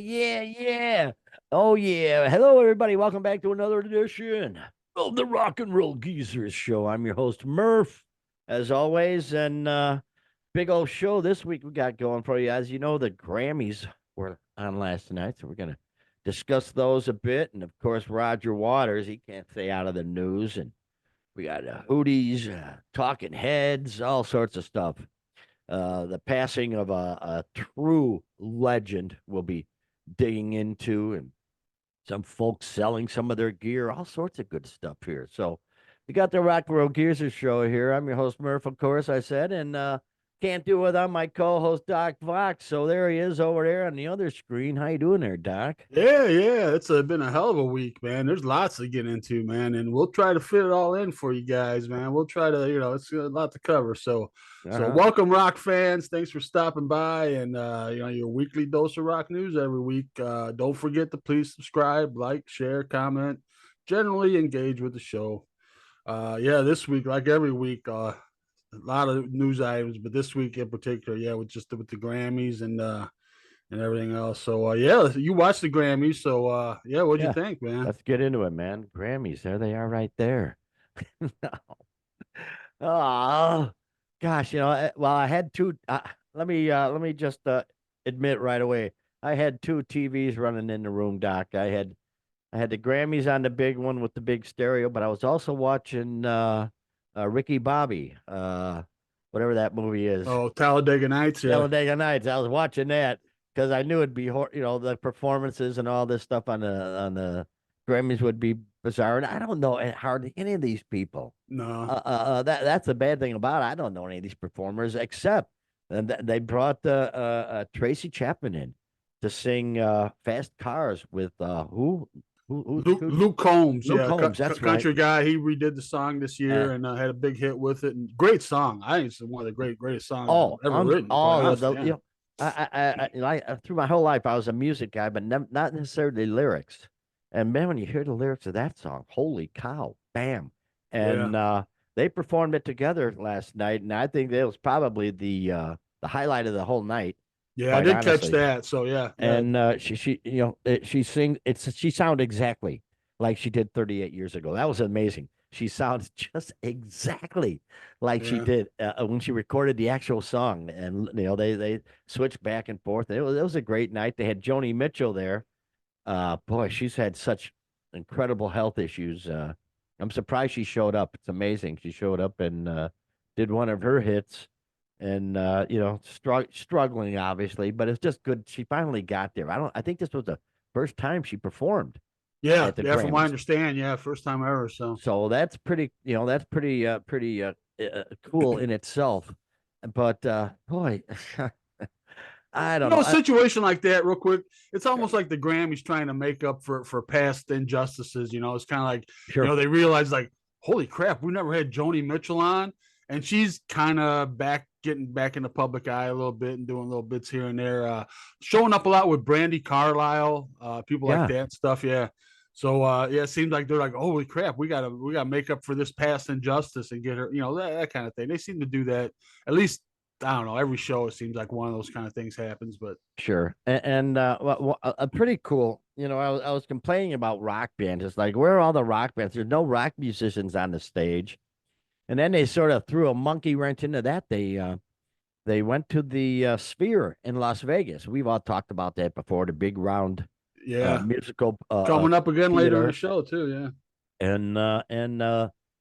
Yeah. Oh, yeah. Hello, everybody. Welcome back to another edition of the Rock and Roll Geezers Show. I'm your host, Murph, as always. And big old show this week we got going for you. As you know, the Grammys were on last night, so we're going to discuss those a bit. And of course, Roger Waters, he can't stay out of the news. And we got Hooties, Talking Heads, all sorts of stuff. The passing of a true legend will be digging into, and some folks selling some of their gear, all sorts of good stuff here. So we got the Rock and Roll Gears show here. I'm your host, Murph, of course, I said, and can't do it without my co-host, Doc Vox. So there he is over there on the other screen. How you doing there, Doc? Yeah. It's been a hell of a week, man. There's lots to get into, man, and we'll try to fit it all in for you guys, man. We'll try to, it's a lot to cover. So Uh-huh. welcome, rock fans. Thanks for stopping by, and your weekly dose of rock news every week. Don't forget to please subscribe, like, share, comment, generally engage with the show. This week, like every week, a lot of news items, but this week in particular, with the Grammys and everything else. So you watched the Grammys. So what'd you Yeah. think, man? Let's get into it, man. Grammys, there they are right there. Oh, gosh, well, I had two. Let me just admit right away. I had two TVs running in the room, Doc. I had the Grammys on the big one with the big stereo, but I was also watching Ricky Bobby, whatever that movie is, Oh, Talladega Nights, yeah. Talladega Nights. I was watching that because I knew it'd be, the performances and all this stuff on the Grammys would be bizarre, and I don't know hardly any of these people. No, That's the bad thing about it. I don't know any of these performers except they brought Tracy Chapman in to sing "Fast Cars" with who? Luke Combs, Luke yeah, Combs. That's right. country guy. He redid the song this Uh, year and had a big hit with it. And great song. I think it's one of the greatest songs ever written. Quite honestly, yeah. through my whole life I was a music guy, but not necessarily lyrics. And man, when you hear the lyrics of that song, holy cow, bam! Yeah. And they performed it together last night, and I think that was probably the highlight of the whole night, Yeah, I quite did catch honestly. that. So yeah. And she sounded exactly like she did 38 years ago. That was amazing. She sounds just exactly like she Yeah. did when she recorded the actual song, and they switched back and forth. It was a great night. They had Joni Mitchell there. Boy, she's had such incredible health issues. I'm surprised she showed up. It's amazing. She showed up and did one of her hits, and struggling obviously, but it's just good. She finally got there. I think this was the first time she performed Yeah, at the yeah, from what I Grammys. understand, yeah, first time ever. So So that's pretty cool in itself. But boy, I don't know. a situation like that, real quick, it's almost like the Grammys trying to make up for past injustices. It's kind of like, Sure. they realize like, holy crap, we never had Joni Mitchell on, and she's kind of getting back in the public eye a little bit and doing little bits here and there, showing up a lot with Brandy Carlisle, people like Yeah. that stuff. Yeah. So it seems like they're like, holy crap, we gotta make up for this past injustice and get her, that kind of thing. They seem to do that at least. I don't know. Every show, it seems like one of those kind of things happens, but Sure. And pretty cool. I was complaining about rock bands. It's like, where are all the rock bands? There's no rock musicians on the stage. And then they sort of threw a monkey wrench into that. They went to the Sphere in Las Vegas. We've all talked about that before, the big round yeah, musical coming up again later in the theater. show too. Yeah, And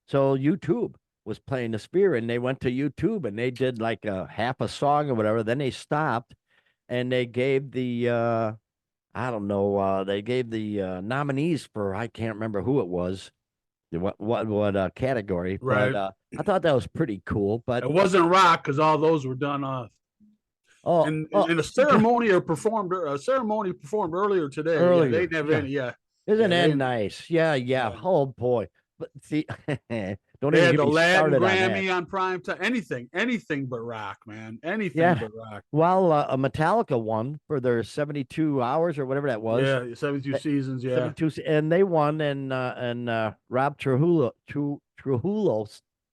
so YouTube was playing the Sphere, and they went to YouTube and they did like a half a song or whatever. Then they stopped and they gave the I don't know, they gave the nominees for, I can't remember who it was, what category, but right. I thought that was pretty cool. But It wasn't rock because all those were done oh, oh, in a ceremony performed earlier today. Yeah, they earlier, didn't have yeah, any. Yeah, isn't yeah, that nice? Yeah, yeah. yeah. Oh boy, but see, don't They even had get the me Latin started on that. Grammy on prime time. Anything but rock, man. Anything Yeah. but rock. Well, Metallica won for their 72 hours or whatever that was. Yeah, 72 seasons. Yeah, 72, and they won, and Rob Trujillo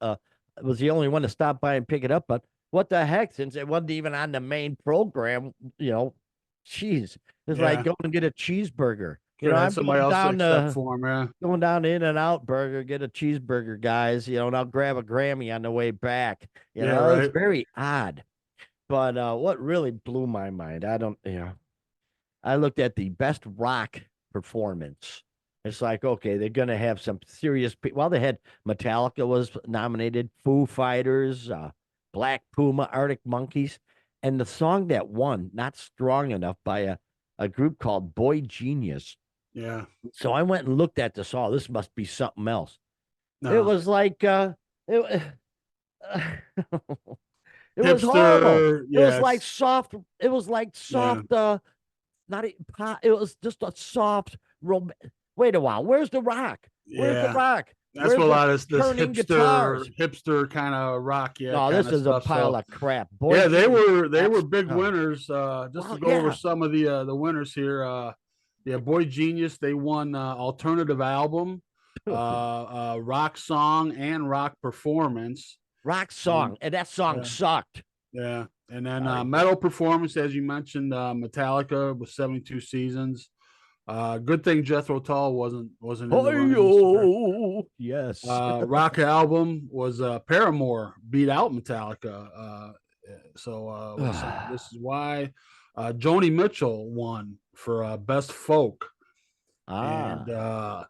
uh, was the only one to stop by and pick it up. But what the heck? Since it wasn't even on the main program, Jeez, it's like Yeah. going and get a cheeseburger. Could have had I'm somebody going else down except to for him, yeah. In-N-Out Burger, get a cheeseburger, guys. And I'll grab a Grammy on the way back. Yeah, It's right. very odd. But what really blew my mind, I looked at the best rock performance. It's like, okay, they're gonna have some serious. Well, they had Metallica was nominated, Foo Fighters, Black Puma, Arctic Monkeys, and the song that won, "Not Strong Enough" by a group called Boy Genius. Yeah. So I went and looked at the song. This must be something else. It No. was like it, it was horrible. Hipster. It was Yeah, like it's soft. It was like yeah. soft. Not it was just a soft Wait a while. Where's the rock? Where's the Yeah. rock? That's Where's what a the lot of this turning guitars? hipster kind of rock, yeah, No, kind this of is a stuff. pile So of crap. Boy yeah, Genius. they were That's big winners. Just well, to go over yeah. some of the winners here. Yeah, Boy Genius, they won alternative album, rock song, and rock performance. Rock And song. And that song yeah, sucked. yeah. And then Sorry. metal performance, as you mentioned, Metallica with 72 seasons. Good thing Jethro Tull wasn't in the running this year. Yes. Rock album was Paramore beat out Metallica. This is why Joni Mitchell won for best folk. And Ah.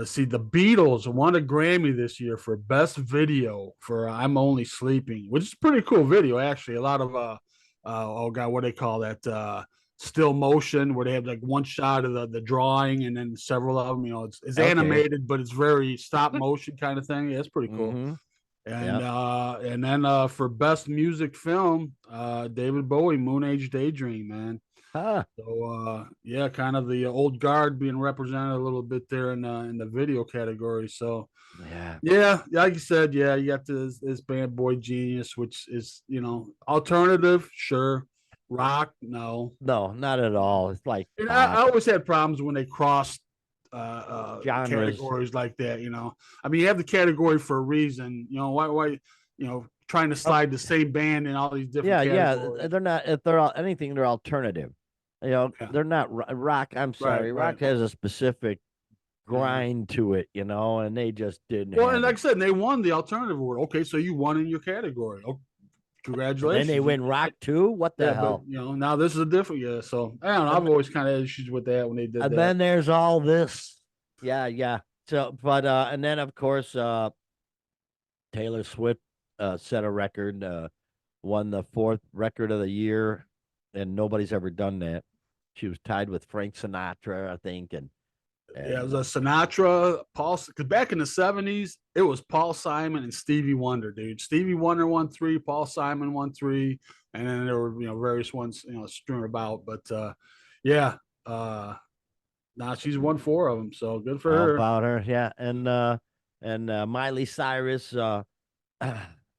see, the Beatles won a Grammy this year for best video for "I'm Only Sleeping," which is a pretty cool video actually. A lot of oh god, what do they call that? Still motion, where they have like one shot of the drawing and then several of them. It's Okay. animated, but it's very stop motion kind of thing. Yeah, it's pretty cool. Mm-hmm. And Yep. for best music film, David Bowie, Moon Age Daydream, man. Huh. So yeah, kind of the old guard being represented a little bit there in the video category. So Yeah. yeah, like you said, yeah, you got this band Boy Genius, which is alternative, sure, rock, no. No, not at all. It's like And I pop always had problems when they crossed genres. categories like that. I mean, you have the category for a reason. Why trying to slide the same band in all these different Yeah. categories. They're not. If they're anything, they're alternative. Yeah, They're not rock. I'm sorry. right. Rock has a specific Yeah. grind to it, and they just didn't Well, and have like it. I said, they won the alternative award. Okay, so you won in your category. Oh, And then congratulations. they win rock too. What the Yeah, but hell? now this is a different. Yeah, so I don't know. I've And, always kind of had issues with that when they did and that. then there's all this. Yeah. So, but and then of course, Taylor Swift set a record, won the 4th record of the year, and nobody's ever done that. She was tied with Frank Sinatra, I think, Yeah, it was and a Sinatra, Paul. Because back in the '70s, it was Paul Simon and Stevie Wonder, dude. Stevie Wonder won 3, Paul Simon won 3, and then there were various ones strewn about. But yeah, now she's won 4 of them, so good for how her. about her? Yeah, and Miley Cyrus.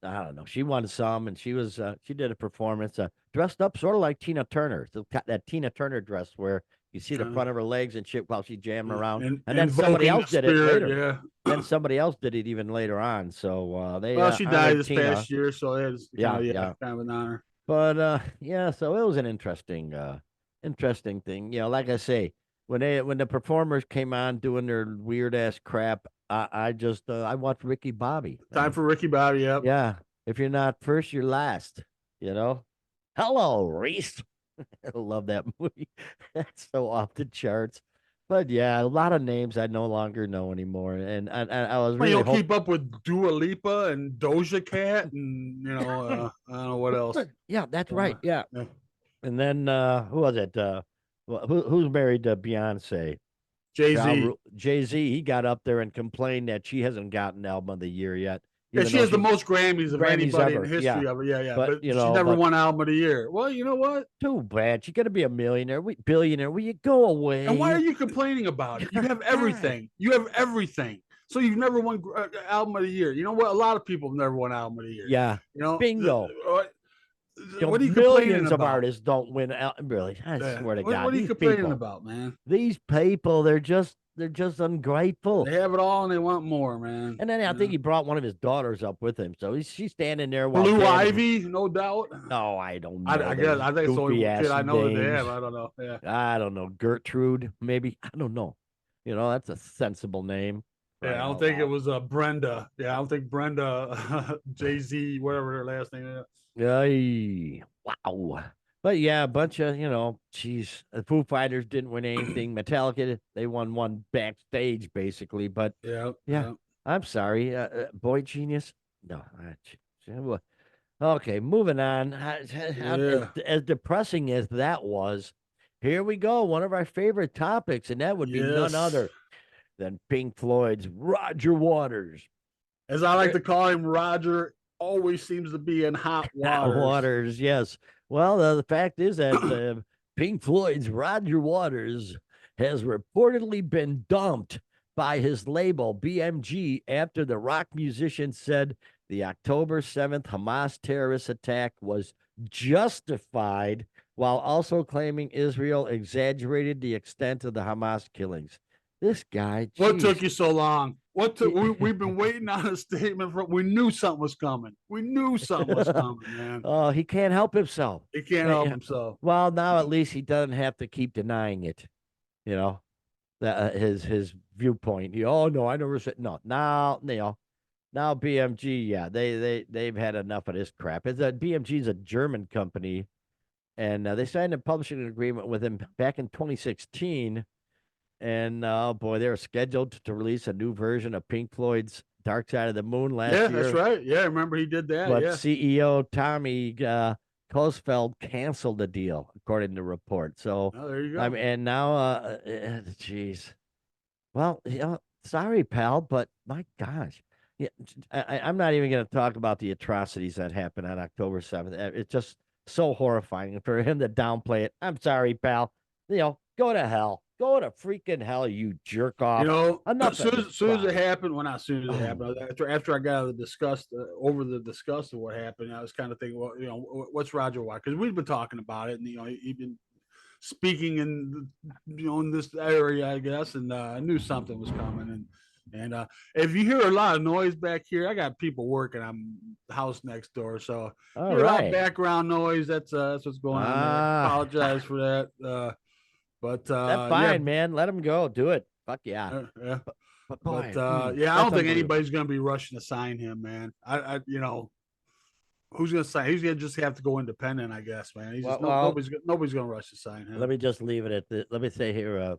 I don't know. She won some, and she did a performance, dressed up sort of like Tina Turner. So that Tina Turner dress where you see the Uh, front of her legs and shit while she's jamming around. and And then somebody invoking the else did it spirit, later. yeah. Then somebody else did it even later on. So they Well, she died honored this Tina. past year, so it's Yeah, kind of an honor. But yeah, so it was an interesting thing. Like I say, when the performers came on doing their weird ass crap, I just I watched Ricky Bobby. Time for Ricky Bobby. Yep. Yeah, if you're not first, you're last. Hello, Reese. I love that movie. That's so off the charts. But yeah, a lot of names I no longer know anymore, and I was Well, really you'll keep up with Dua Lipa and Doja Cat, and I don't know what else. Yeah, that's right. Yeah, Yeah. and then who was it? Who's married to Beyonce? Jay-Z. Jay-Z. He got up there and complained that she hasn't gotten album of the year yet. Yeah, she has the most Grammys of Grammys anybody ever, in history yeah. of it. Yeah. But, But she never won album of the year. Well, you know what? Too bad. She's gonna be a millionaire, billionaire. Will you go away? And why are you complaining about it? You have everything. You have everything. So you've never won album of the year. You know what? A lot of people have never won album of the year. Yeah. Bingo. What are you complaining millions of about? artists don't win. Really, I Yeah. swear to What God, are you these complaining people, about, man? they're just ungrateful. They have it all and they want more, man. And then I think Yeah. he brought one of his daughters up with him, so she's standing there while Blue Danny. Ivy, no doubt. No, I don't know. I guess Those I think it's the goofy only kid ass I know that they names. have. I don't know. Yeah. I don't know. Gertrude, maybe. I don't know. That's a sensible name. Yeah, Crying I don't out think it loud. was Brenda. Yeah, I don't think Brenda Jay-Z, whatever her last name is. Ay, wow. But yeah, a bunch of, geez, the Foo Fighters didn't win anything. Metallica, they won one backstage, basically. But Yeah, yeah, yeah. I'm sorry. Boy Genius. No. Well, okay, moving on. Yeah. As depressing as that was, here we go. One of our favorite topics, and that would be none Yes. other than Pink Floyd's Roger Waters. As I like to call him, Roger always seems to be in hot waters. Waters, yes. Well, the fact is that Pink Floyd's Roger Waters has reportedly been dumped by his label BMG after the rock musician said the October 7th Hamas terrorist attack was justified, while also claiming Israel exaggerated the extent of the Hamas killings. This guy, What took geez. you so long? We've been waiting on a statement from. We knew something was coming. We knew something was coming, man. Oh, he can't help himself. He can't help himself. Well, now at least he doesn't have to keep denying it. You know that his viewpoint. Oh no, I never said no. Now BMG, yeah, they've had enough of this crap. BMG is a German company, and they signed a publishing agreement with him back in 2016. And oh boy, they were scheduled to release a new version of Pink Floyd's Dark Side of the Moon last year. Yeah, that's right. Yeah, remember he did that. But Yeah. CEO Tommy Kosfeld canceled the deal, according to report. So, Oh, there you go. I mean, and now, geez. Well, sorry, pal, but my gosh. Yeah, I'm not even going to talk about the atrocities that happened on October 7th. It's just so horrifying for him to downplay it. I'm sorry, pal. Go to hell. Go to freaking hell, you jerk off. As soon as it happened, well, not as soon as it happened. After I got over the disgust of what happened, I was kind of thinking, well, what's Roger Waters? Because we've been talking about it, and he'd been speaking in in this area, I guess, and I knew something was coming. And if you hear a lot of noise back here, I got people working on the house next door, so a lot of background noise. That's what's going on there. I apologize for that. But that's fine, man. Let him go. Do it. Fuck yeah. Yeah. But boy, I don't think anybody's going to be rushing to sign him, man. Who's going to sign? He's going to just have to go independent, I guess, man. Nobody's going to rush to sign him. Let me just leave it at this. Let me say here.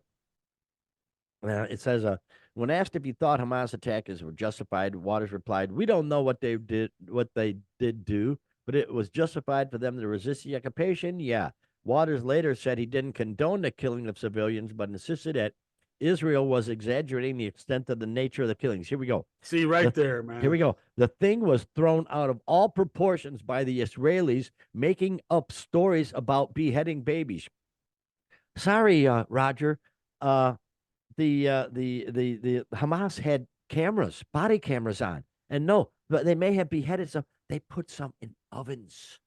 It says, when asked if he thought Hamas attackers were justified, Waters replied, "We don't know what they did do, but it was justified for them to resist the occupation. Yeah." Waters later said he didn't condone the killing of civilians, but insisted that Israel was exaggerating the extent of the nature of the killings. Here we go. See, there, man. Here we go. The thing was thrown out of all proportions by the Israelis, making up stories about beheading babies. Sorry, Roger. The Hamas had cameras, body cameras on, and no, but they may have beheaded some. They put some in ovens.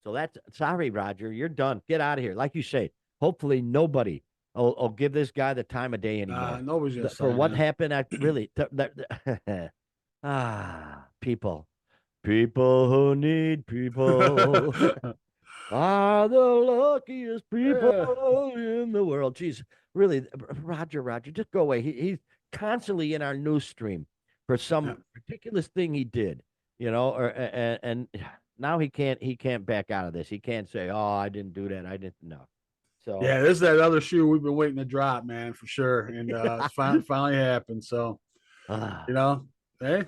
So sorry, Roger, you're done. Get out of here. Like you say, hopefully nobody will give this guy the time of day anymore. Nobody's gonna for what him. happened. Really, people who need people are the luckiest people in the world. Jeez, really, Roger, just go away. He's constantly in our news stream for some ridiculous thing he did, and now he can't back out of this. He can't say, "Oh, I didn't do that. I didn't know." So yeah, this is that other shoe we've been waiting to drop, man, for sure, and it's finally happened. So, hey,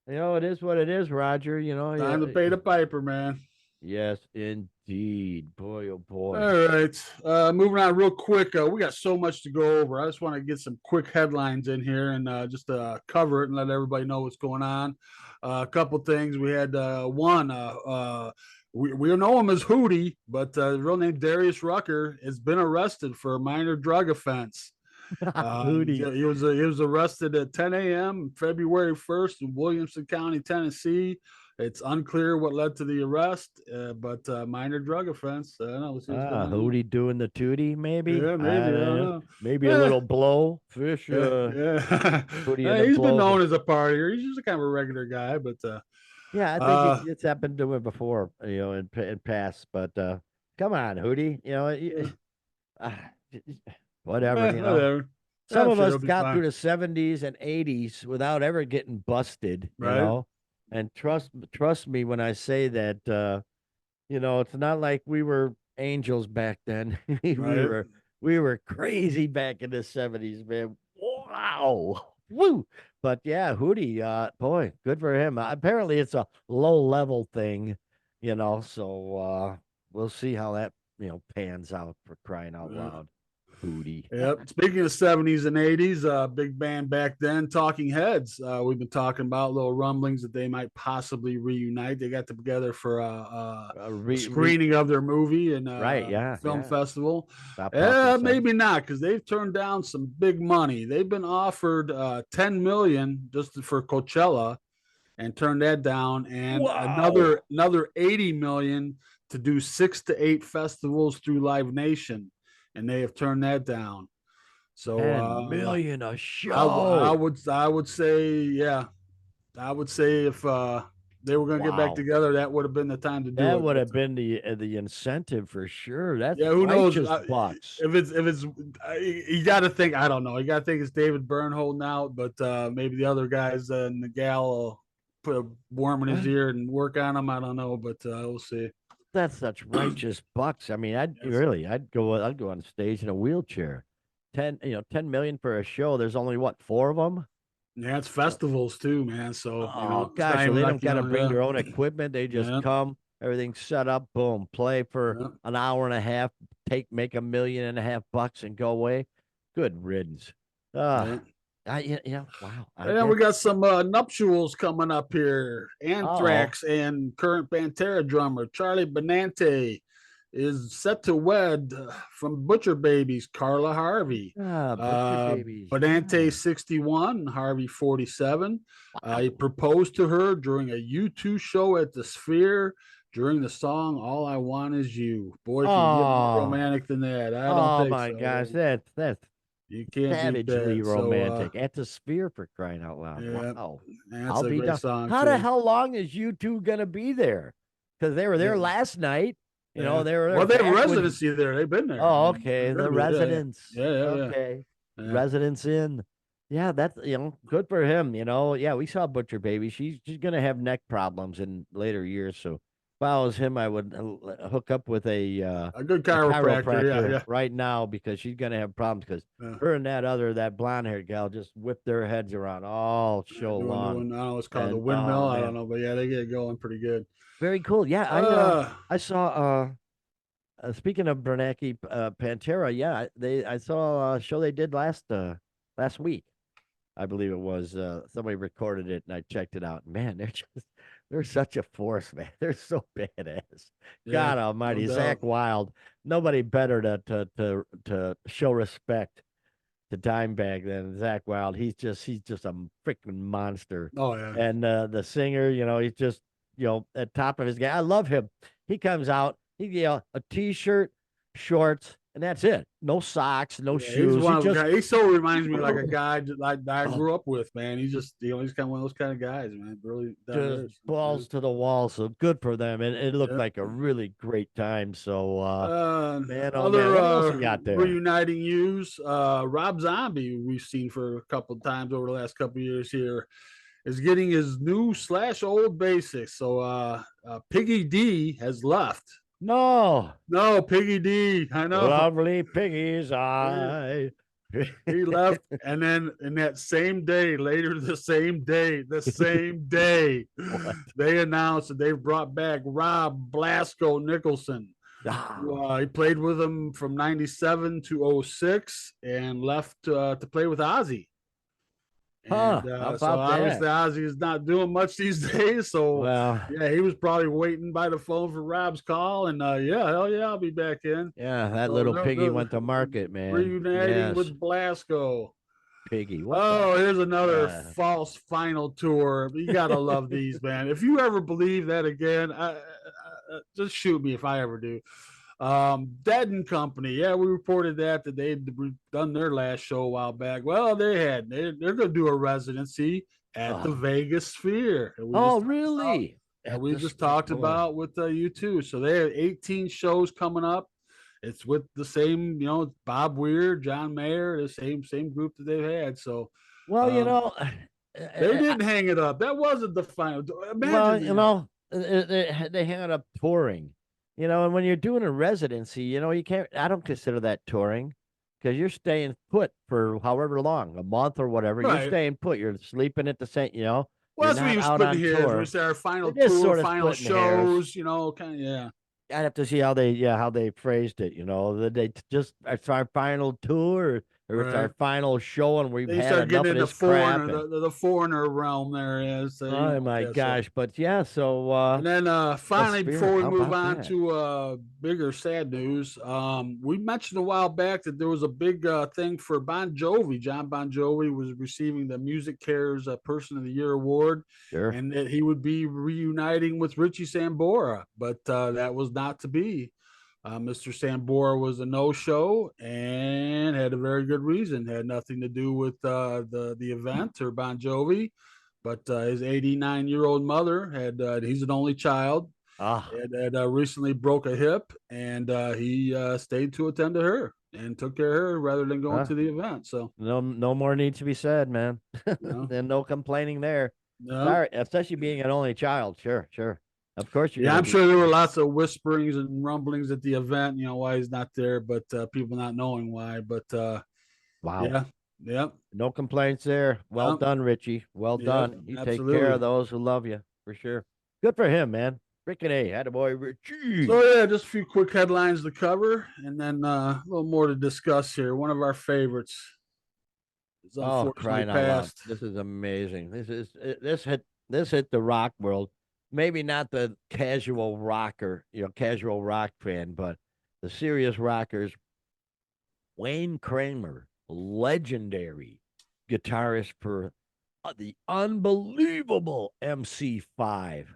it is what it is, Roger. Time to pay the piper, man. Yes, indeed. Boy, oh boy. All right. Moving on real quick. We got so much to go over. I just want to get some quick headlines in here and just cover it and let everybody know what's going on. A couple things. We had one. We know him as Hootie, but the real name Darius Rucker has been arrested for a minor drug offense. Hootie. He was arrested at 10 a.m. February 1st in Williamson County, Tennessee. It's unclear what led to the arrest, but minor drug offense. I don't know. Let's see what's going on. Hootie doing the tootie, maybe. Yeah, I maybe. I don't don't know. know. Maybe a Eh, little blow. Fish, yeah. Hootie and a He's been blow. known as a partier. He's just kind of a regular guy, but Yeah, I think uh, it's happened to him before, in past. But come on, Hootie. Ah, whatever. whatever. Some I'm of sure us he'll be got fine. through the 70s and 80s without ever getting busted, Right. And trust me when I say that it's not like we were angels back then. we Right. were we were crazy back in the 70s, man. Wow. Woo. But yeah, Hootie, boy, good for him. Apparently it's a low level thing, so we'll see how that, pans out, for crying out Yeah. loud. Hootie. Yep. Speaking of 70s and 80s, big band back then, Talking Heads. We've been talking about little rumblings that they might possibly reunite. They got together for a screening of their movie and Right, yeah, film yeah. festival. Stop talking sense. Maybe not, because they've turned down some big money. They've been offered 10 million just for Coachella and turned that down, and Wow. another 80 million to do 6 to 8 festivals through Live Nation, and they have turned that down. So 10 million a I show. would say, yeah, I would say if they were going to get back Wow. together, that would have been the time to do That it. would But have been the incentive for sure. That's yeah, who knows? righteous bucks. If it's you got to think. I don't know. You got to think it's David Byrne holding out, but maybe the other guys and the gal will put a worm in his What? ear and work on him. I don't know, but we'll see. That's such righteous bucks. I mean, Yes. I'd go on stage in a wheelchair. 10 million for a show. There's only what, four of them? Yeah, it's festivals too, man. So Oh it's not gosh, so even they like don't got to bring their own equipment. They just yeah, come, everything's set up, boom, play for yeah, an hour and a half, make $1.5 million and go away. Good riddance. yeah. Wow. I And guess. we got some nuptials coming up here. Oh, Anthrax and current Pantera drummer Charlie Benante is set to wed from Butcher Babies Carla Harvey. butcher babies. Benante Yeah. 61, Harvey 47. He Wow. proposed to her during a U2 show at the Sphere during the song All I Want Is You. Boy, can you get more Oh, romantic than that? I don't oh think my gosh, so. that's You can't beat savagely that. romantic. At the Sphere, for crying out loud. Yeah, Wow. that's I'll a be great down. song How the too. hell long is you two gonna be there? Because they were there Yeah. last night. Yeah. They were there Well, they have a back when. residency there. They've been there. I Oh, mean, okay. they're The gonna be. Yeah, residents. yeah, yeah, yeah, Okay. yeah. Yeah. Residents in. Yeah, that's good for him. Yeah, we saw Butcher Baby. She's gonna have neck problems in later years. So if I was him, I would hook up with A good a chiropractor. Yeah, chiropractor yeah, right now, because she's gonna have problems, because yeah. her and that blonde haired gal just whip their heads around all show long. Doing. I don't know. It's called the And oh windmill. I don't man, know, but yeah, they get it going pretty good. very cool. Yeah, Uh, I saw speaking of Bernanke, Pantera, yeah, I saw a show they did last week. I believe it was, somebody recorded it and I checked it out. Man, they're such a force, man. They're so badass. yeah, God no Almighty, doubt. Zach Wild. Nobody better to show respect to Dimebag than Zach Wild. He's just a freaking monster. Oh yeah, And the singer, he's just at top of his game. I love him. He comes out, a t-shirt, shorts, and that's it. No socks, no yeah. He's shoes. one He of the just guys. He so reminds me like a guy that I grew up with. Man, he's just he's kind of one of those kind of guys, man. Really down just there. balls to the wall. So good for them. And it looked Yeah. like a really great time. So man, oh man, Other what else we got there? reuniting news. Rob Zombie, we've seen for a couple of times over the last couple of years here, is getting his new slash old bassist. So Piggy D has left. No, No, Piggy D. I know. lovely piggy's eye. He left, and then in that same day, later the same day, What? they announced that they've brought back Rob Blasco Nicholson. Oh, He played with him from '97 to '06 and left to play with Ozzy. And how so about obviously that? Ozzy is not doing much these days. So Well, yeah, he was probably waiting by the phone for Rob's call. And yeah, hell yeah, I'll be back in. yeah, that So little they're, piggy went to market, man. reuniting Yes. with Blasco. Piggy. What the? Oh, here's another Uh, false final tour. You gotta love these, man. If you ever believe that again, just shoot me if I ever do. Dead and Company. Yeah, we reported that they'd done their last show a while back. Well, they're going to do a residency at the oh, Vegas Sphere. oh, really? At We the just talked boy. about with you too. So they have 18 shows coming up. It's with the same, Bob Weir, John Mayer, the same group that they've had. So Well, um, they uh, didn't hang it up. That wasn't the final. well, Imagine that. they hang it up touring, and when you're doing a residency, you can't. I don't consider that touring because you're staying put for however long, a month or whatever. You're Right. staying put. You're sleeping at the same. Well, You're that's what he not was out splitting on hairs. We tour. said our final It is tour, sort of final splitting hairs. shows, kind of, yeah. I'd have to see how they phrased it. That they just it's our final tour, or it's our Right. final show, and we've They had start enough getting of into this crap. foreigner, And the foreigner realm there is. oh With my that. So, gosh, but yeah, so and then the finally, Sphere, before we how move about on that? to bigger sad news, we mentioned a while back that there was a big thing for Bon Jovi. John Bon Jovi was receiving the Music Cares Person of the Year award, Sure. and that he would be reuniting with Richie Sambora, but that was not to be. Mr. Sambora was a no-show and had a very good reason. Had nothing to do with the event or Bon Jovi, but his 89-year-old mother had. He's an only child. Ah, Had recently broke a hip, and he stayed to attend to her and took care of her rather than going huh? to the event. So, No more needs to be said, man. you know, Then no complaining there. no. Sorry, especially being an only child. Sure, sure. Of course you're Yeah, gonna I'm be. sure there were lots of whisperings and rumblings at the event. Why he's not there, but people not knowing why. But Wow. yeah, yep, No complaints there. Well yep, done, Richie. Well yep, done. You take care of absolutely. those who love you for sure. Good for him, man. Freaking A. Attaboy, So Richie. yeah, just a few quick headlines to cover, and then a little more to discuss here. One of our favorites is Oh, unfortunately crying out loud. passed. This is amazing. This hit the rock world. Maybe not the casual rocker, casual rock fan, but the serious rockers. Wayne Kramer, legendary guitarist for the unbelievable MC5,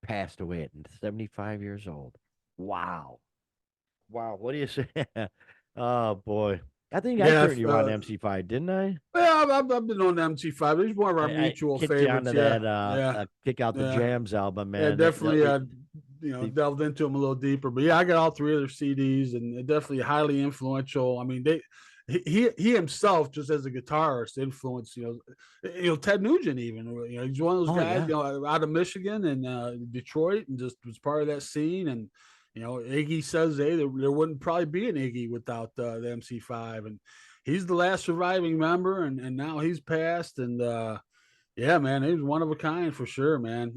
passed away at 75 years old. Wow. Wow. What do you say? Oh, boy. I think I Yeah, turned you on MC5, didn't I? yeah, I've been on MC5. He's one of our I mutual kicked you favorites. onto Yeah, that yeah, Kick Out the yeah, Jams album, yeah. man. Definitely, The- delved into him a little deeper. But yeah, I got all three of their CDs, and they're definitely highly influential. I mean, he himself, just as a guitarist, influenced Ted Nugent even. He's one of those oh, guys, yeah. out of Michigan and Detroit, and just was part of that scene. And Iggy says, hey, there wouldn't probably be an Iggy without the MC5, and he's the last surviving member, and now he's passed. And yeah, man, he was one of a kind for sure, man.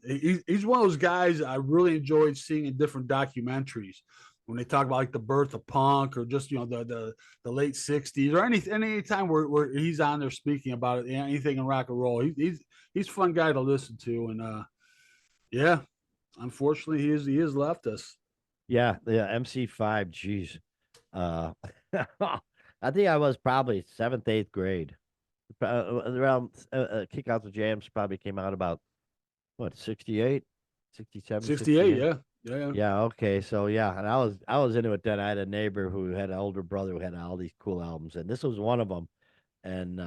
He's one of those guys I really enjoyed seeing in different documentaries when they talk about like the birth of punk or just the late '60s or any time where he's on there speaking about it, anything in rock and roll. He's a fun guy to listen to, and yeah, unfortunately he has left us. Yeah, MC5, geez. Uh, I think I was probably seventh, eighth grade. Around Kick Out the Jams probably came out about what 68, 67, 68, 68. yeah, yeah, Yeah, okay. So yeah, and I was into it then. I had a neighbor who had an older brother who had all these cool albums, and this was one of them. And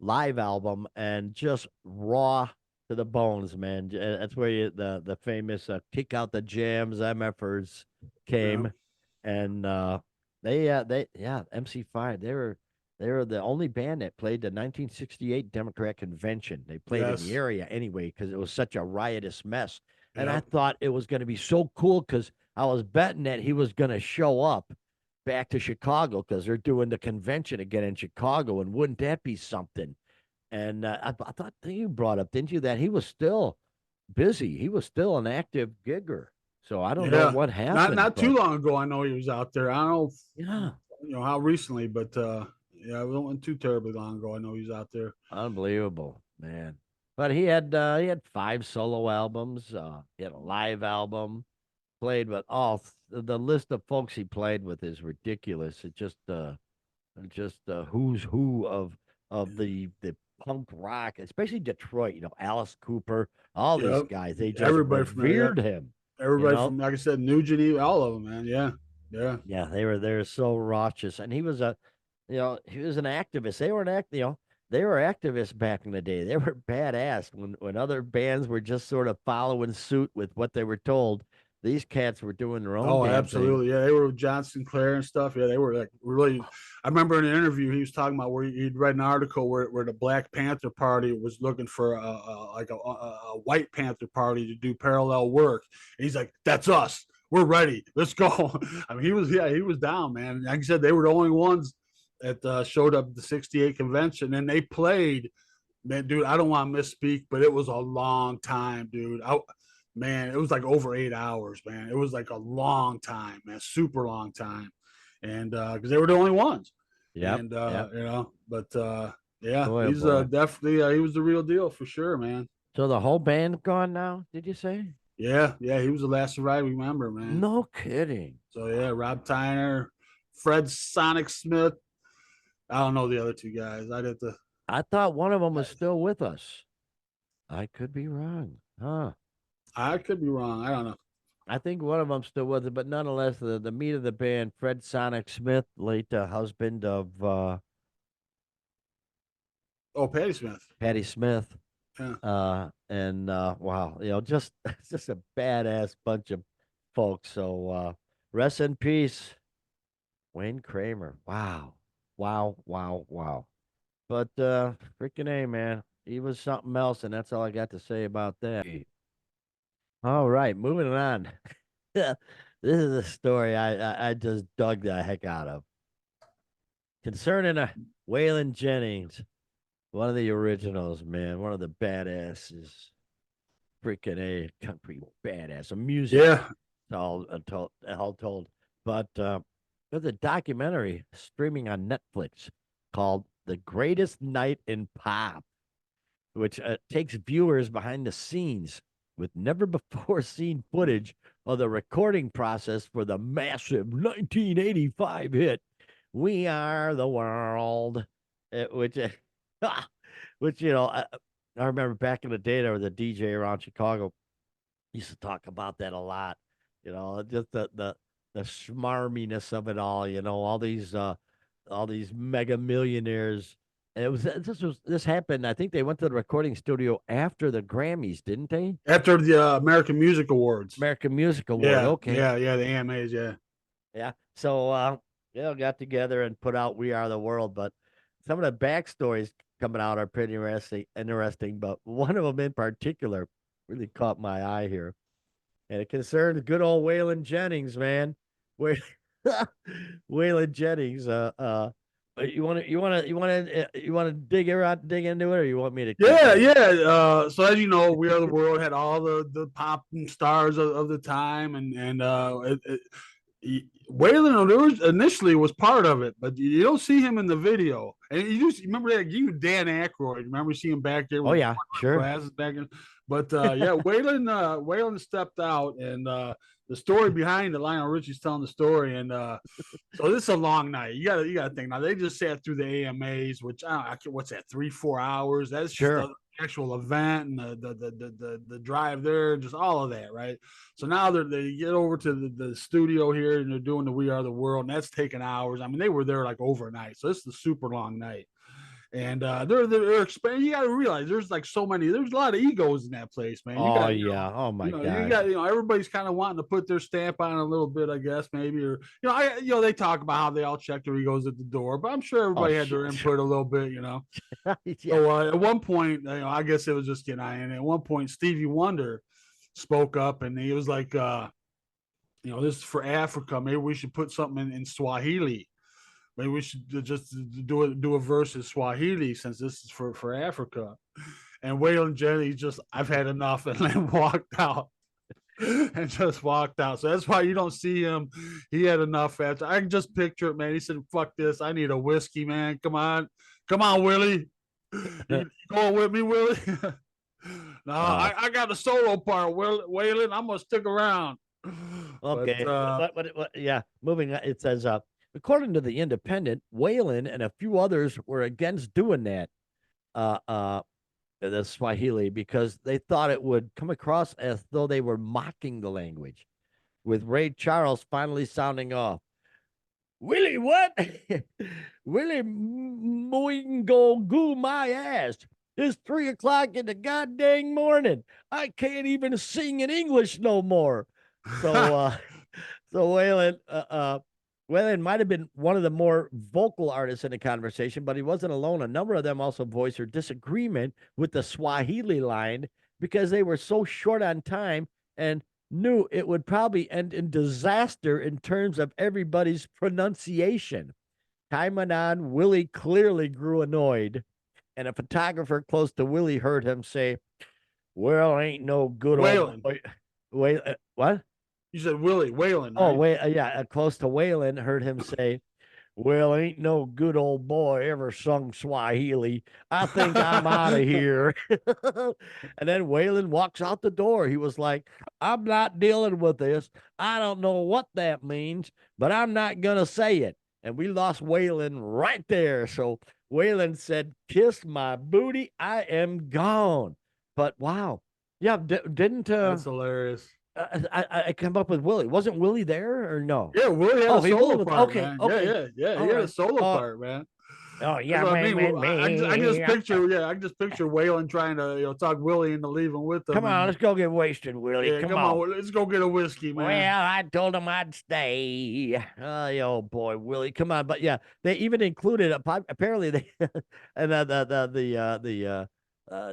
live album and just raw to the bones, man. That's where the famous Kick Out the Jams MFers yeah. came, and they yeah MC5 they were the only band that played the 1968 Democrat convention. They played in the Yes, area anyway because it was such a riotous mess. And I yep, thought it was going to be so cool because I was betting that he was going to show up back to Chicago because they're doing the convention again in Chicago. And wouldn't that be something? And I thought you brought up, didn't you, that he was still busy. He was still an active gigger. So I don't know yeah. what Not happened, not too but long ago, I know he was out there. I don't know yeah, how recently, but yeah, it wasn't too terribly long ago. I know he's out there. unbelievable, man. But he had 5 solo albums. He had a live album. Played with all the list of folks he played with is ridiculous. It just who's who of of the punk rock, especially Detroit. Alice Cooper, all these Yep. guys, they just Everybody from there. Yep. revered him. Everybody from, like I said, Nugent, all of them, man. Yeah. Yeah. Yeah, they were so righteous, and he was he was an activist. They were they were activists back in the day. They were badass when other bands were just sort of following suit with what they were told. These cats were doing their own Oh, damn thing. absolutely. Yeah, they were with John Sinclair and stuff. Yeah, they were like really. I remember in an interview he was talking about where he'd read an article where the Black Panther Party was looking for a White Panther Party to do parallel work. And he's like, "That's us. We're ready. Let's go." I mean, he was down, man. Like I said, they were the only ones that showed up at the '68 convention, and they played. Man, dude, I don't want to misspeak, but it was a long time, dude. Man, it was like over 8 hours, man. It was like a long time, man, super long time. And because they were the only ones. Yep, And yep. but yeah, Boy, oh he's boy. definitely he was the real deal for sure, man. So the whole band gone now? Did you say? Yeah, yeah, he was the last surviving member, man. No kidding. So yeah, Rob Tyner, Fred Sonic Smith. I don't know the other two guys. I'd have to. I thought one of them was still with us. I could be wrong, huh? I could be wrong. I don't know. I think one of them still with it, but nonetheless, the meat of the band, Fred Sonic Smith, late husband of Oh, Patti Smith. Patti Smith, Yeah. and wow, just just a badass bunch of folks. So rest in peace, Wayne Kramer. Wow, wow, wow, wow. But freaking A, man, he was something else, and that's all I got to say about that. All right, moving on. This is a story I just dug the heck out of concerning Waylon Jennings, one of the originals, man, one of the badasses, freaking A, country badass, a music, Yeah. all told. But there's a documentary streaming on Netflix called "The Greatest Night in Pop," which takes viewers behind the scenes with never before seen footage of the recording process for the massive 1985 hit "We Are the World," which, which I remember back in the day there was a DJ around Chicago used to talk about that a lot. Just the smarminess of it all. All these mega millionaires. And this happened. I think they went to the recording studio after the Grammys, didn't they? After the American Music Awards. American Music Award. Yeah, Okay. yeah, the AMAs, yeah. Yeah. So got together and put out "We Are the World," but some of the backstories coming out are pretty interesting. But one of them in particular really caught my eye here, and it concerned good old Waylon Jennings, man. Where Waylon Jennings, you want to dig into it, or you want me to? Yeah, yeah. So as you know, We Are the World had all the pop stars of the time, and Waylon initially was part of it, but you don't see him in the video. And you remember that you Dan Aykroyd. Remember seeing him back there? Oh yeah, sure. Glasses back in. But yeah, Waylon stepped out, and the story behind it, Lionel Richie's telling the story, and so this is a long night. You gotta think now. They just sat through the AMAs, which what's that, 3-4 hours? That's sure. Just the actual event and the drive there, just all of that, right? So now they get over to the studio here, and they're doing the "We Are the World," and that's taking hours. I mean, they were there like overnight, so this is a super long night. And they're expanding. You got to realize there's like so many. There's a lot of egos in that place, man. Yeah. Oh my god. You got everybody's kind of wanting to put their stamp on it a little bit, I guess, maybe. Or they talk about how they all check their egos at the door, but I'm sure everybody had their input a little bit, Yeah. So at one point, I guess it was just and at one point Stevie Wonder spoke up, and he was like, this is for Africa. Maybe we should put something in Swahili. Maybe we should just do a verse in Swahili since this is for Africa. And Waylon Jennings I've had enough, and then walked out. And just walked out. So that's why you don't see him. He had enough after. I can just picture it, man. He said, "Fuck this. I need a whiskey, man. Come on, Willie. You going with me, Willie?" No, I got the solo part, Waylon. I'm gonna stick around. Okay. But yeah, moving on. It says according to the Independent, Waylon and a few others were against doing that, uh, uh, the Swahili, because they thought it would come across as though they were mocking the language, with Ray Charles finally sounding off. Willie, what? Willie Moingo goo my ass. It's 3 o'clock in the goddamn morning. I can't even sing in English no more. So so Waylon might have been one of the more vocal artists in the conversation, but he wasn't alone. A number of them also voiced their disagreement with the Swahili line because they were so short on time and knew it would probably end in disaster in terms of everybody's pronunciation. Time went on. Willie clearly grew annoyed, and a photographer close to Willie heard him say, "Well, ain't no good Waylon. old boy." Wait, what? You said Willie Waylon, Oh, right? wait, yeah, close to Waylon heard him say, "Well, ain't no good old boy ever sung Swahili. I think I'm out of here." And then Waylon walks out the door. He was like, "I'm not dealing with this. I don't know what that means, but I'm not going to say it." And we lost Waylon right there. So Waylon said, "Kiss my booty. I am gone." But wow. Yeah, didn't That's hilarious. I come up with Willie? Wasn't Willie there or no? Yeah, Willie had Oh, a he Willie solo was part, okay. man. Okay, Yeah. all He had a right. solo part, man. Oh That's yeah, what I mean. man, I can just me. picture, I can just picture Waylon trying to talk Willie into leaving with Come them, on, and let's go get wasted, Willie. yeah, Come come on. on, let's go get a whiskey, Well, man. I told him I'd stay. Oh boy, Willie, come on. But yeah, they even included apparently they and the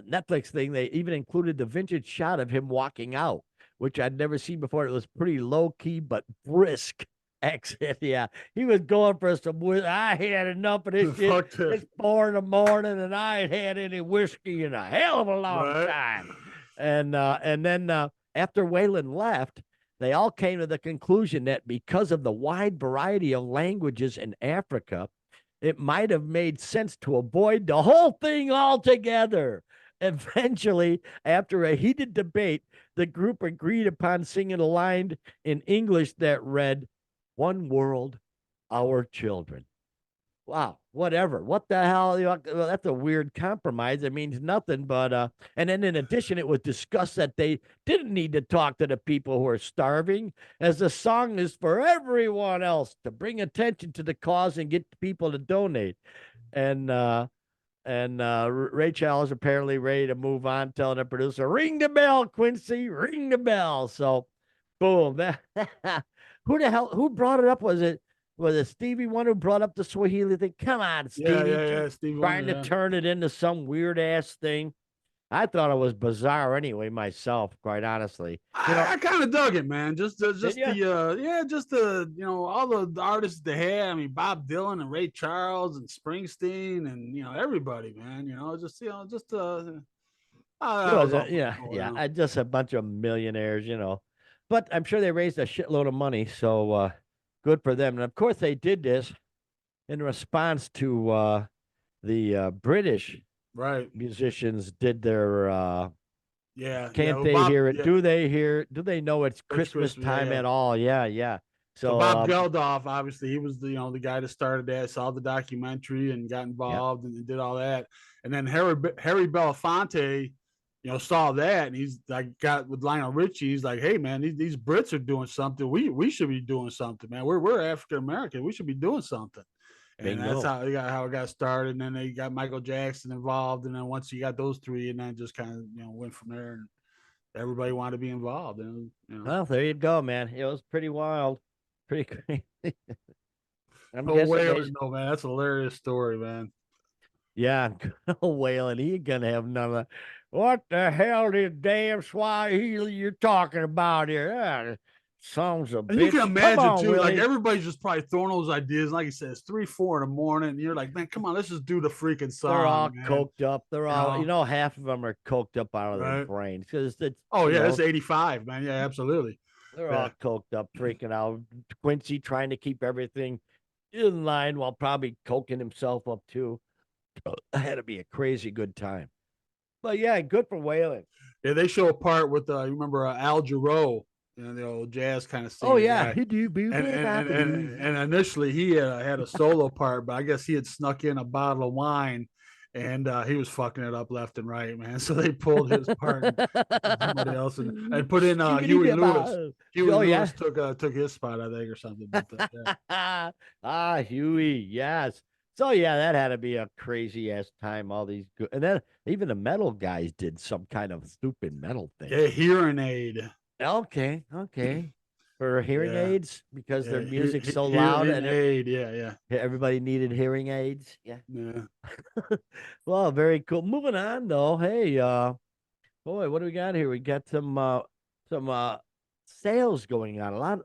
Netflix thing. They even included the vintage shot of him walking out, which I'd never seen before. It was pretty low key but brisk exit. Yeah, he was going for some whiskey. I had enough of this shit. Fuck this, It's 4 in the morning, and I ain't had any whiskey in a hell of a long right? time. And then after Waylon left, they all came to the conclusion that because of the wide variety of languages in Africa, it might have made sense to avoid the whole thing altogether. Eventually, after a heated debate, the group agreed upon singing a line in English that read, "One world, our children." Wow, whatever. What the hell? Well, that's a weird compromise. It means nothing. But and then in addition, it was discussed that they didn't need to talk to the people who are starving, as the song is for everyone else to bring attention to the cause and get people to donate. And Ray Charles apparently ready to move on, telling the producer, "Ring the bell, Quincy, ring the bell." So, boom. That who brought it up? Was it Stevie Wonder who brought up the Swahili thing? Come on, Stevie, Yeah. Steve trying Wonder, to yeah. turn it into some weird ass thing. I thought it was bizarre anyway, myself, quite honestly. I kind of dug it, man. Just Did you? just the all the artists they had. I mean, Bob Dylan and Ray Charles and Springsteen and everybody, man. Just It that was was all pretty yeah, cool, yeah, just a bunch of millionaires. But I'm sure they raised a shitload of money, so good for them. And of course, they did this in response to the British right? musicians did their Yeah. can't Well, they Bob, hear it? yeah, Do they know it's it's Christmas Christmas. Yeah, time yeah. at all? Yeah, yeah. So So Bob Geldof, obviously, he was the guy that started that, saw the documentary and got yeah, involved and did all that. And then Harry Belafonte, saw that and he's like got with Lionel Richie. He's like, hey man, these Brits are doing something. We should be doing something, man. We're African American. We should be doing something. And that's bingo. how it got started. And then they got Michael Jackson involved. And then once you got those three, and then just kind of went from there. And everybody wanted to be involved. And Well, there you go, man. It was pretty wild, pretty crazy. I'm no guessing Waylon, no man, that's a hilarious story, man. yeah, Waylon, he gonna have none of that. What the hell is damn Swahili you're talking about here? Sons of And you can bitch. Come imagine on, too, like Willie. everybody's just probably throwing those ideas. Like you said, it's 3, 4 in the morning, and you're like, man, come on, let's just do the freaking They're all song, man. coked up. They're all, half of them are coked up out of their Right? brains because it's, Oh yeah, it's 85, man. Yeah, absolutely. they're Yeah. all coked up, freaking out. Quincy trying to keep everything in line while probably coking himself up too. It had to be a crazy good time. But yeah, good for Waylon. Yeah, they show a part with you remember Al Jarreau. the old jazz kind of Oh singing yeah. guy. And and, and, and, Yeah. and initially he had a solo part, but I guess he had snuck in a bottle of wine, and he was fucking it up left and right, man. So they pulled his part and put somebody else and put in Skibbity Huey Lewis. dibba. Huey Oh yeah. Lewis took his spot, I think, or something. But yeah, Huey, yes. So yeah, that had to be a crazy ass time. All these good, and then even the metal guys did some kind of stupid metal thing. yeah, hearing aid. Okay, okay. For hearing Yeah, aids because their yeah, music's so loud hearing and aid. Yeah, yeah, everybody needed hearing aids. Yeah. yeah. Well, very cool. Moving on though. Hey, boy, what do we got here? We got some sales going on. A lot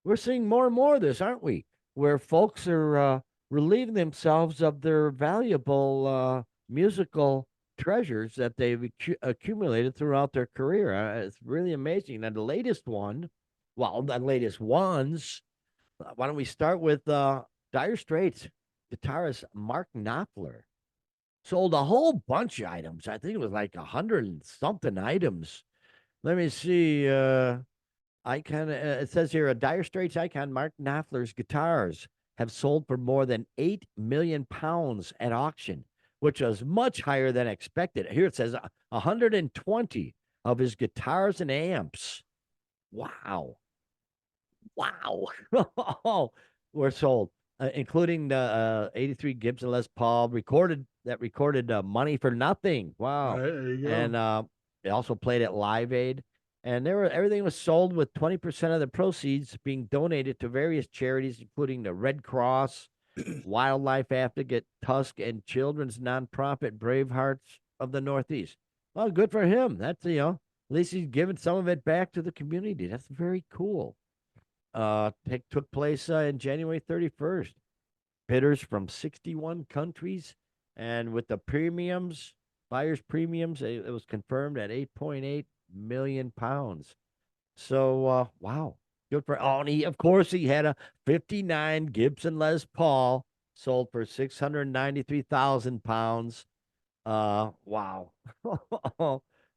we're seeing more and more of this, aren't we? Where folks are relieving themselves of their valuable musical treasures that they've accumulated throughout their career. It's really amazing. And the latest one, well, the latest ones. Why don't we start with Dire Straits guitarist Mark Knopfler? Sold a whole bunch of items. I think it was like 100 and something items. Let me see. Icon. It says here a Dire Straits icon, Mark Knopfler's guitars have sold for more than 8 million pounds at auction, which was much higher than expected. Here it says 120 of his guitars and amps. Wow, wow, were sold, including the '83 Gibson Les Paul recorded Money for Nothing. All Wow, right, there you and go. they also played at Live Aid, and everything was sold with 20% of the proceeds being donated to various charities, including the Red Cross, Wildlife Advocate, Tusk, and children's nonprofit Bravehearts of the Northeast. Well, good for him. That's at least he's giving some of it back to the community. That's very cool. Took place in January 31st. Bidders from 61 countries, and with the premiums, buyers' premiums, it was confirmed at 8.8 million pounds. So, wow, good for. Oh, and of course, he had a '59 Gibson Les Paul sold for 693,000 pounds. Wow, wow,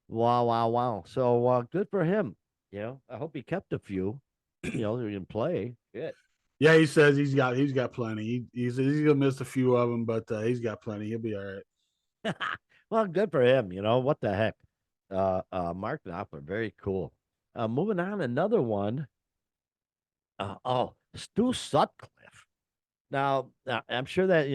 wow, wow. So, good for him. I hope he kept a few. So he can play. Shit. Yeah, he says he's got plenty. He's gonna miss a few of them, but he's got plenty. He'll be all right. Well, good for him. What the heck? Mark Knopfler, very cool. Moving on, another one. Stu Sutcliffe. Now, I'm sure that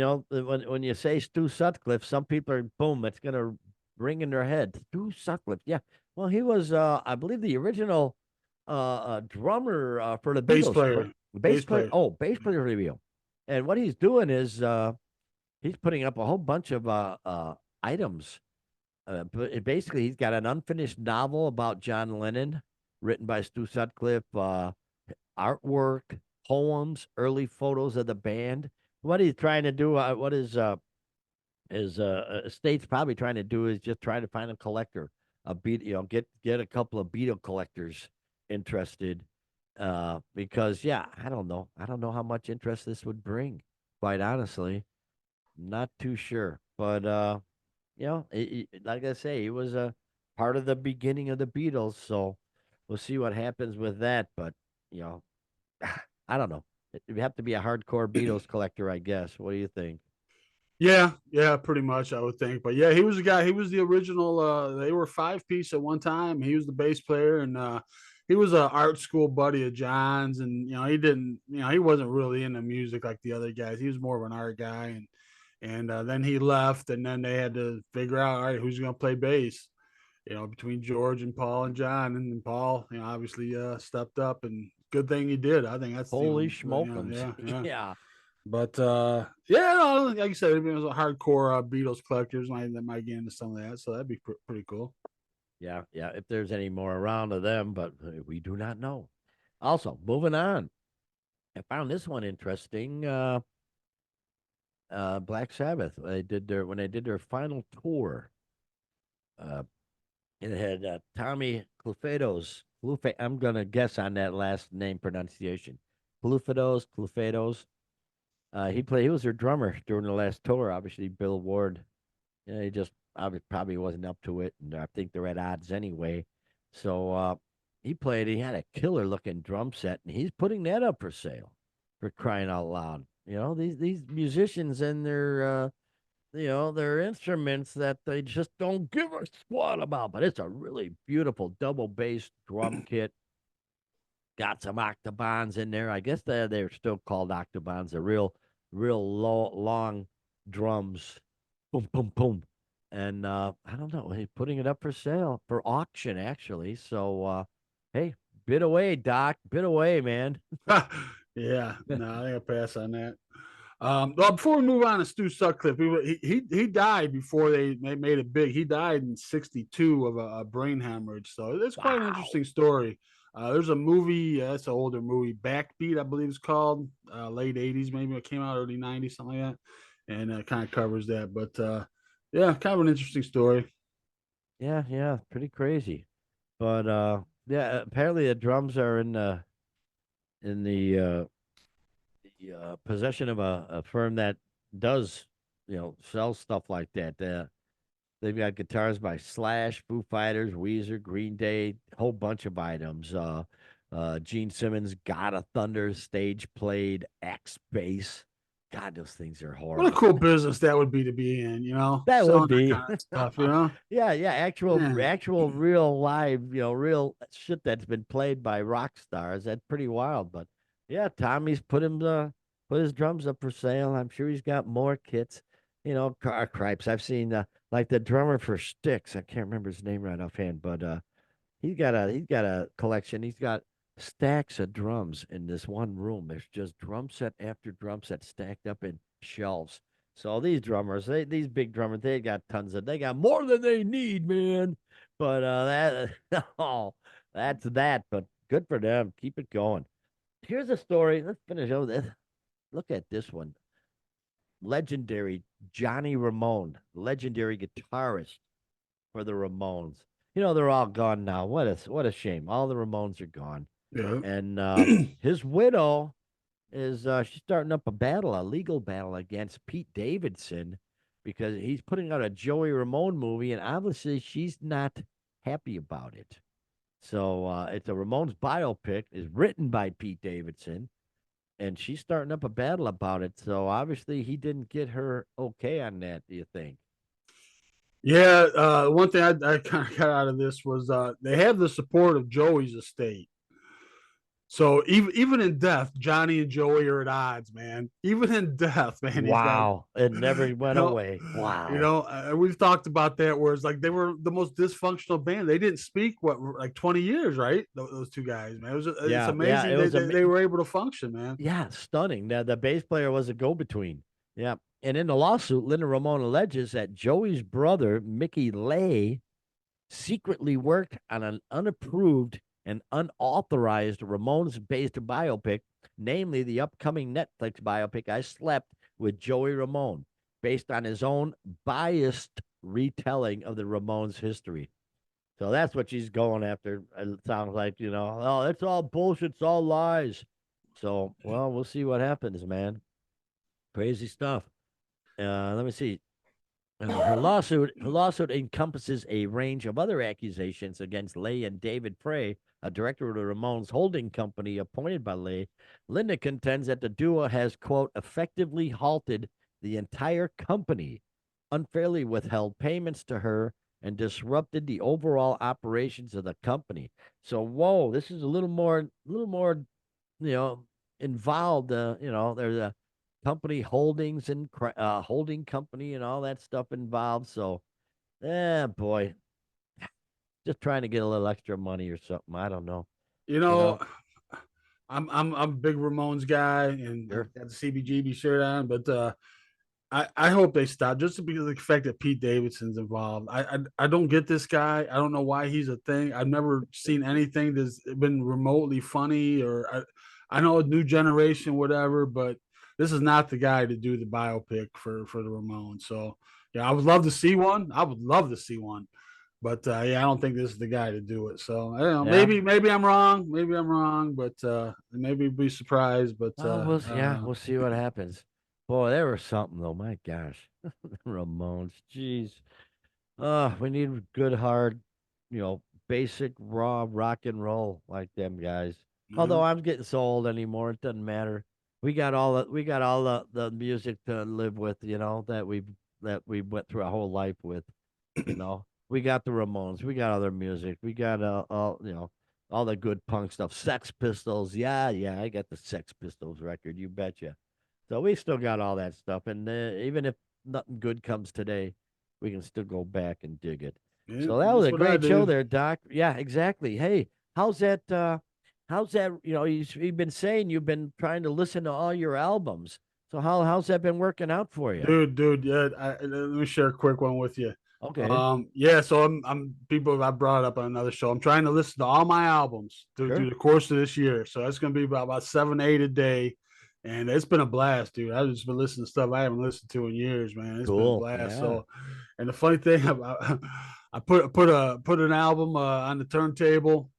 when you say Stu Sutcliffe, some people are boom. It's gonna ring in their head. Stu Sutcliffe. Yeah. Well, he was, I believe, the original drummer for the Bass Beatles. player, Bass bass player. player. Oh, bass player for the Beatles. And what he's doing is he's putting up a whole bunch of items. But basically, he's got an unfinished novel about John Lennon, written by Stu Sutcliffe. Artwork, poems, early photos of the band. What he's trying to do, what his estate's probably trying to do, is just try to find a collector, get a couple of Beatle collectors interested. Because yeah, I don't know how much interest this would bring. Quite honestly, not too sure. But like I say, he was a part of the beginning of the Beatles, so we'll see what happens with that. But you know, I don't know. You have to be a hardcore Beatles collector, I guess. What do you think? Yeah, yeah, pretty much I would think. But yeah, he was the guy. He was the original. They were five piece at one time. He was the bass player, and he was a art school buddy of John's. And he didn't. He wasn't really into music like the other guys. He was more of an art guy, and then he left, and then they had to figure out, all right, who's going to play bass. Between George and Paul and John, and then Paul, obviously stepped up, and good thing he did. I think that's the Holy only, schmokeums. yeah, yeah. Yeah. But yeah, no, like you said, it was a hardcore Beatles collectors that might get into some of that, so that'd be pretty cool. Yeah. Yeah. If there's any more around of them, but we do not know. Also, moving on. I found this one interesting. Black Sabbath. When they did their final tour. Uh, it had Tommy Clufedos. I'm gonna guess on that last name pronunciation. Clufedos. He was their drummer during the last tour. Obviously, Bill Ward. He just probably wasn't up to it, and I think they're at odds anyway. So He had a killer looking drum set, and he's putting that up for sale, for crying out loud. These musicians and their instruments that they just don't give a squat about. But it's a really beautiful double bass drum kit. Got some octobans in there. I guess they're still called octobans. They're real low, long drums. Boom, boom, boom. And I don't know. He's putting it up for sale, for auction, actually. So, hey, bid away, Doc. Bid away, man. Yeah, no, I think I pass on that. Well, before we move on to Stu Sutcliffe, he died before they made it big. He died in '62 of a brain hemorrhage. So it's quite an Wow. interesting story. There's a movie, it's an older movie, Backbeat, I believe it's called, late '80s, maybe it came out early '90s, something like that, and it kind of covers that. But yeah, kind of an interesting story. Yeah, yeah, pretty crazy. But yeah, apparently the drums are in the possession of a firm that does sell stuff like that. They've got guitars by Slash, Foo Fighters, Weezer, Green Day, a whole bunch of items. Gene Simmons, God of Thunder, stage played, X bass. God, those things are What a horrible. cool business that would be to be in, That would selling that be. kind of stuff. Yeah, yeah, Yeah. actual real live, real shit that's been played by rock stars. That's pretty wild. But yeah, Tommy's put his drums up for sale. I'm sure he's got more kits. Car cripes. I've seen like the drummer for Styx. I can't remember his name right offhand, but he's got a collection. He's got stacks of drums in this one room. There's just drum set after drum set stacked up in shelves. So these drummers, these big drummers, they got more than they need, man. But oh, that's that. But good for them. Keep it going. Here's a story. Let's finish over this. Look at this one. Legendary Johnny Ramone, legendary guitarist for the Ramones. They're all gone now. What a shame. All the Ramones are gone. Yeah. And his widow is she's starting up a legal battle against Pete Davidson because he's putting out a Joey Ramone movie, and obviously she's not happy about it. So it's a Ramones biopic, is written by Pete Davidson, and she's starting up a battle about it. So obviously he didn't get her okay on that. Do you think? Yeah, one thing I kind of got out of this was they have the support of Joey's estate. So even in death, Johnny and Joey are at odds, man. Even in death, man, he's got Wow, it never you went know, away. Wow. we've talked about that. Where it's like they were the most dysfunctional band. They didn't speak like 20 years, right? Those two guys, man. It's Yeah, yeah, amazing it was they were able to function, man. yeah, stunning. The bass player was a go-between. Yeah. And in the lawsuit, Linda Ramone alleges that Joey's brother, Mickey Lay, secretly worked on an unapproved and unauthorized Ramones-based biopic, namely the upcoming Netflix biopic I Slept with Joey Ramone, based on his own biased retelling of the Ramones' history. So that's what she's going after. It sounds like, oh, it's all bullshit. It's all lies. So, well, we'll see what happens, man. Crazy stuff. Let me see. Her lawsuit encompasses a range of other accusations against Lay and David Frey, a director of the Ramones holding company appointed by Lay. Linda contends that the duo has, quote, effectively halted the entire company, unfairly withheld payments to her, and disrupted the overall operations of the company. So, whoa, this is a little more, you know, involved. There's a company holdings and holding company and all that stuff involved. So, boy, just trying to get a little extra money or something. I don't know. You You know, know, I'm a big Ramones guy, and sure. I've got the CBGB shirt on, but I hope they stop just because of the fact that Pete Davidson's involved. I don't get this guy. I don't know why he's a thing. I've never seen anything that's been remotely funny, or I know a new generation, whatever, but this is not the guy to do the biopic for the Ramones. So yeah, I would love to see one. I would love to see one. But yeah, I don't think this is the guy to do it. So I don't know. Yeah. Maybe I'm wrong. Maybe I'm wrong. But maybe be surprised. But We'll see what happens. Boy, they were something though. My gosh, Ramones. Jeez. We need good hard, basic raw rock and roll like them guys. Yeah. Although I'm getting so old anymore, it doesn't matter. We got all the music to live with, that we went through our whole life with. We got the Ramones, we got other music, we got all the good punk stuff. Sex Pistols, yeah, yeah, I got the Sex Pistols record, you betcha. So we still got all that stuff, and even if nothing good comes today, we can still go back and dig it. Yeah, So that was that's a what I great show do. there, Doc. Yeah, exactly. Hey, how's that? How's that? You've been saying you've been trying to listen to all your albums. So how's that been working out for you? Dude, yeah. Let me share a quick one with you. Okay, Yeah. So I'm people I brought up on another show. I'm trying to listen to all my albums through sure, the course of this year. So that's gonna be about 7, 8 a day, and it's been a blast, dude. I've just been listening to stuff I haven't listened to in years, man. It's been a cool. blast. Yeah. So, and the funny thing, I put an album on the turntable,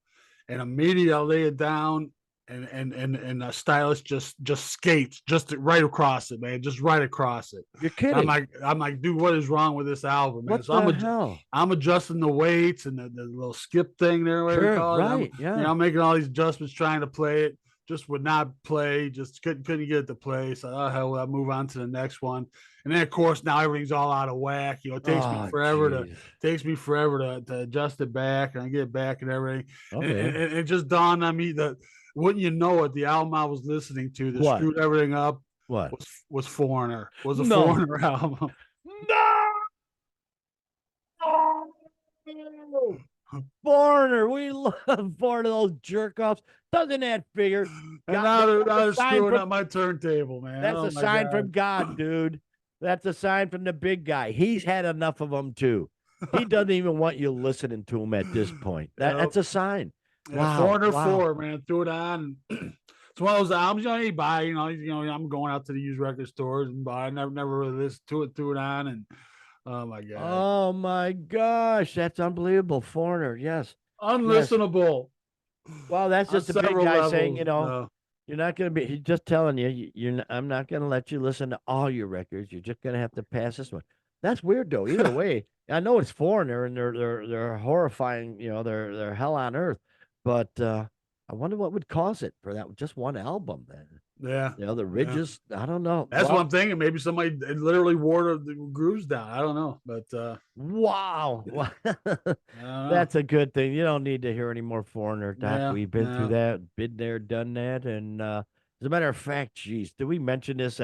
and immediately I lay it down, and a stylist just skates just right across it, man, just right across it. You're And I'm kidding. like, I'm like, dude, what is wrong with this album, man? What So the hell? I'm adjusting the weights and the little skip thing there, whatever you Sure, call it. right. Yeah. I'm making all these adjustments trying to play it. Just would not play. Just couldn't get it to play. So hell, I'll move on to the next one. And then of course now everything's all out of whack. It Oh, jeez. takes me forever to adjust it back and I get it back and everything. Okay. And it just dawned on me that wouldn't you know it, the album I was listening to that What? screwed everything up What? was Foreigner. Was a No. Foreigner album. No. Foreigner. We love Foreigner, those jerk offs. Doesn't that figure? And God, now they're sign screwing from up my turntable, man. that's Oh a my sign god. from God, dude. That's a sign from the big guy. He's had enough of them too. He doesn't even want you listening to him at this point. Yep. That's a sign. Yeah, Wow. Foreigner Wow. 4, man. Threw it on. It's one of those albums you buy. I'm going out to the used record stores and buy. I never really listened to it. Threw it on, and oh my god, Oh my gosh. That's unbelievable. Foreigner. Yes. Yes. unlistenable Well, that's on just a big several guy saying, levels. you're not going to be, he's just telling you, I'm not going to let you listen to all your records. You're just going to have to pass this one. That's weird though. Either way, I know it's Foreigner and they're horrifying, they're hell on earth, but I wonder what would cause it for that just one album then. Yeah, The yeah. ridges, I don't know. That's what Well, I'm thinking. Maybe somebody literally wore the grooves down. I don't know, but wow. I don't know. That's a good thing. You don't need to hear any more Foreigner, Doc. Yeah, We've been through yeah. that, been there, done that. And as a matter of fact, geez, did we mention this?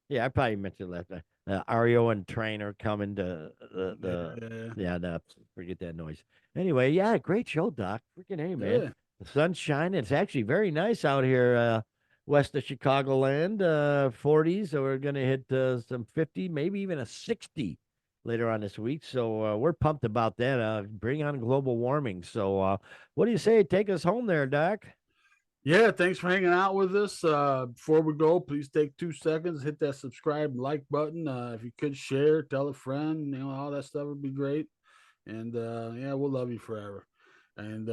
Yeah, I probably mentioned last night. Ario and Trainer coming to the Yeah, yeah, no, forget that noise. Anyway, yeah, great show, Doc. Freaking hey, man. yeah. The sun's shining. It's actually very nice out here, west of Chicagoland, 40s. So we're gonna hit some 50, maybe even a 60 later on this week. So we're pumped about that. Bring on global warming. So what do you say? Take us home there, Doc. Yeah, thanks for hanging out with us. Before we go, please take 2 seconds, hit that subscribe and like button. If you could share, tell a friend, all that stuff would be great. And yeah, we'll love you forever. And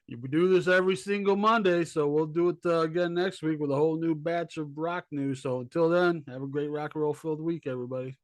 we do this every single Monday, so we'll do it again next week with a whole new batch of rock news. So until then, have a great rock and roll filled week, everybody.